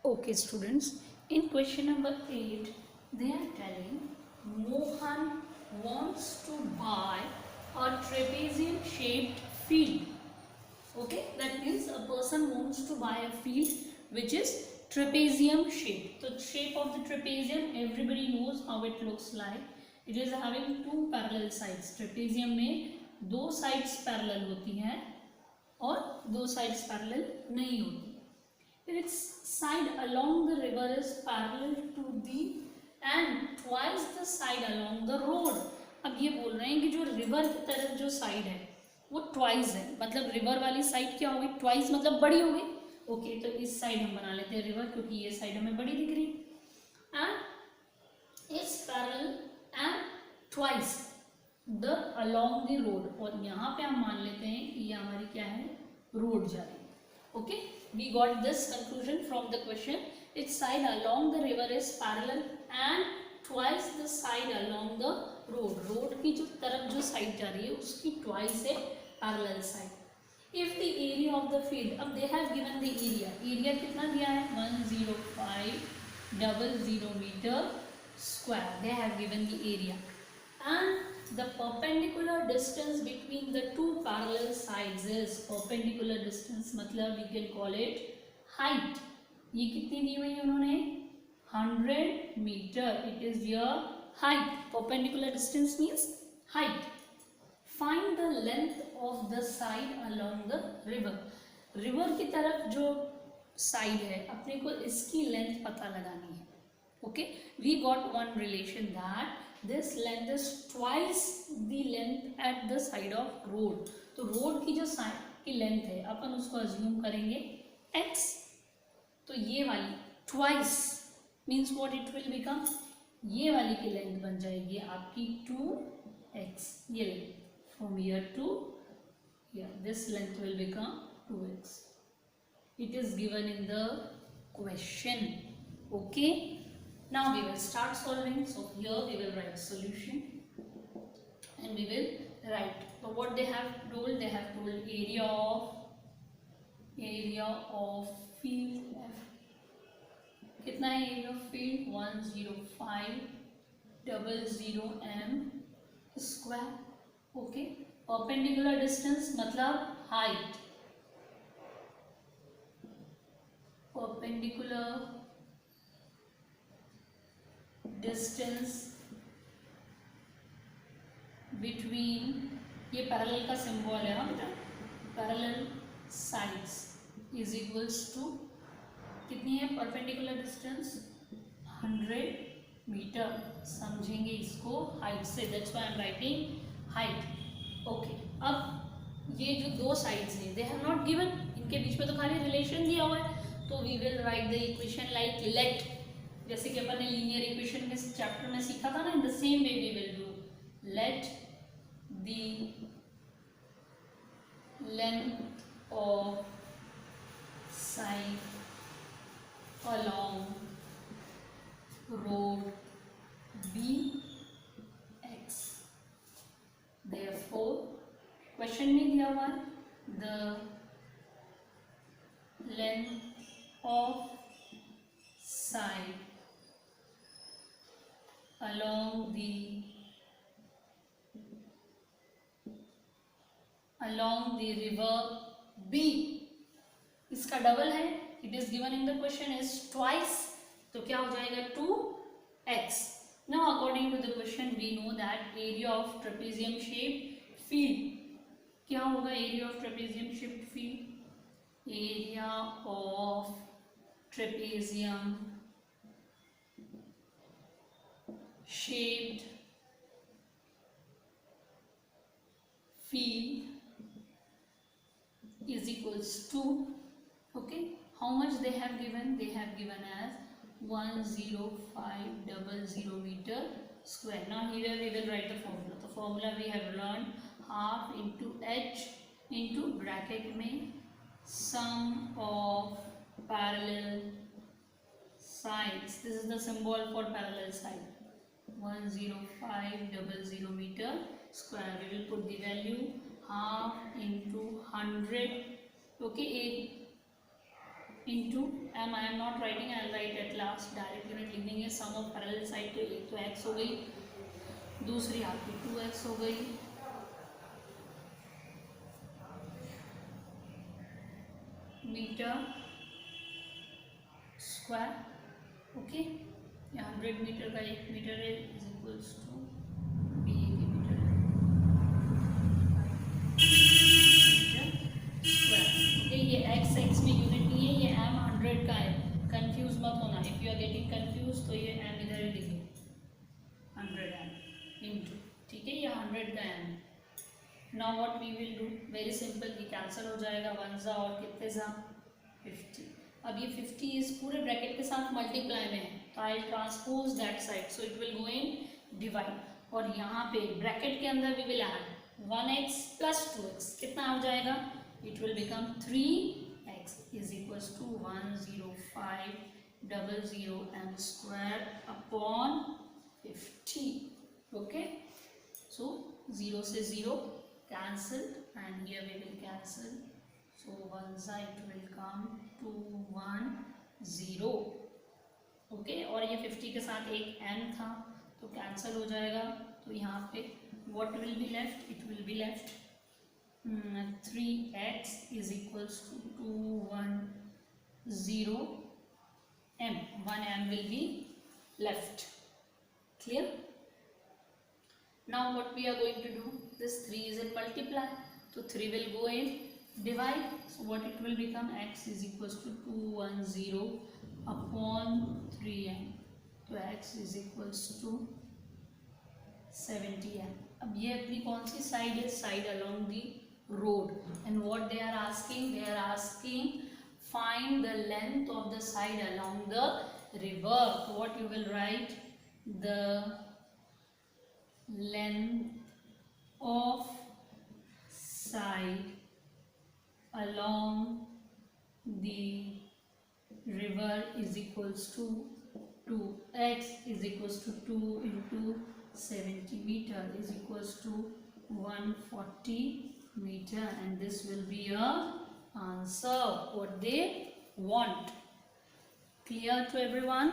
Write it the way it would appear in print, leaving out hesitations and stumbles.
Okay, students, in question number 8, they are telling Mohan wants to buy a trapezium shaped field. Okay, that means a person wants to buy a field which is trapezium shaped. So, shape of the trapezium, everybody knows how it looks like. It is having two parallel sides. Trapezium में दो sides parallel होती हैं और दो sides parallel नहीं होती. Its side along the river is parallel to the and twice the side along the road. अब ये बोल रहे हैं कि जो रिवर की तरफ जो साइड है वो ट्वाइस है, मतलब रिवर वाली साइड क्या होगी, ट्वाइस मतलब बड़ी होगी. ओके, तो इस साइड हम बना लेते हैं रिवर, क्योंकि ये साइड हमें बड़ी दिख रही है. And is parallel and twice the along the road, और यहाँ पे हम मान लेते हैं कि ये हमारी क्या है, रोड जा रही है. Okay, we got this conclusion from the question. Its side along the river is parallel and twice the side along the road. Road की जो तरफ जो side जा रही है उसकी twice है parallel side. If the area of the field, अब they have given the area. Area कितना दिया है, 10500 meter square. They have given the area. And the perpendicular distance between the two parallel sides is, perpendicular distance मतलब we can call it height. ये कितनी दी हुई है उन्होंने, 100 meter. It is your height. Perpendicular distance means height. Find the length of the side along the river. river की तरफ जो side है अपने को इसकी length पता लगानी है. Okay, we got one relation that this length is twice the length at the side of road. तो road की जो side की length है अपन उसको assume करेंगे x. तो ये वाली twice means what it will become, ये वाली की length बन जाएगी आपकी 2x. ये from here to here, this length will become 2x. It is given in the question. Okay. Now we will start solving. So here we will write solution and we will write. So what they have told, they have told area of field F. कितना है area of field, 10500 m square. Okay. Perpendicular distance मतलब height. Perpendicular distance between, ये parallel का symbol है हाँ बेटा, parallel sides is equals to कितनी है, परपेंडिकुलर डिस्टेंस 100 मीटर. समझेंगे इसको हाइट से, that's why I am writing height. Okay, अब ये जो दो साइड्स हैं दे हैव नॉट गिवन, इनके बीच में तो खाली रिलेशन दिया हुआ है. तो we will write the equation like let, जैसे कि अपन ने लीनियर इक्वेशन के चैप्टर में सीखा था ना, in the same way we will do. Let the length of side along road be x. Therefore question में दिया हुआ है the length of side along the river B. इसका डबल है, it is given in the question is twice, तो क्या हो जाएगा 2x. Now according to the question we know that area of trapezium shaped field क्या होगा, area of trapezium shaped field, area of trapezium shaped field is equals to, okay, how much they have given, they have given as 10500 meter square. Now here we will write the formula. The formula we have learned, half into h into bracket में sum of parallel sides. This is the symbol for parallel side. 10500 meter square. We will put the value half into 100. Okay, into m I am not writing, I will write at last. Direct unit लिख देंगे. सम of parallel side तो एक तो x हो गई, दूसरी आपकी 2x हो गई. Metre square. ओके, 100 मीटर का 1 मीटर है इज इक्वल्स टू बी की मीटर है मीटर स्क्वायर. ओके, ये x में यूनिट नहीं है, ये m 100 का है. कंफ्यूज मत होना. If you are getting confuse तो ये m इधर ही लिखिए 100 m इंटू. ठीक है, ये 100 का m. Now what we will do, very simple. ये कैंसिल हो जाएगा. 1 जा और कितने जा 50. अब ये 50 इस पूरे ब्रैकेट के साथ मल्टीप्लाई में है तो I transpose that side so it will go in divide. और यहाँ पे ब्रैकेट के अंदर we will add 1x plus 2x. कितना हो जाएगा, it will become 3x is equals to 10500 m square upon 50. Okay, so 0 से 0 cancel and here we will cancel. So 1 side will come to 1 0. Okay, और ये 50 के साथ एक m था तो कैंसिल हो जाएगा. तो यहाँ पे what will be left, it will be left 3x is equals to 210 m. 1 m will be left. Clear? Now what we are going to do, this 3 is in multiply, so 3 will go in divide. So what it will become, x is equals to 210 upon 3m. तो x is equals to 70m. अब ये अपनी कौन सी side है, side along the road. And what they are asking, they are asking find the length of the side along the river. So what you will write, the length of side along the river is equals to 2x is equals to 2 into 70 meter is equals to 140 meter, and this will be a answer what they want. Clear to everyone?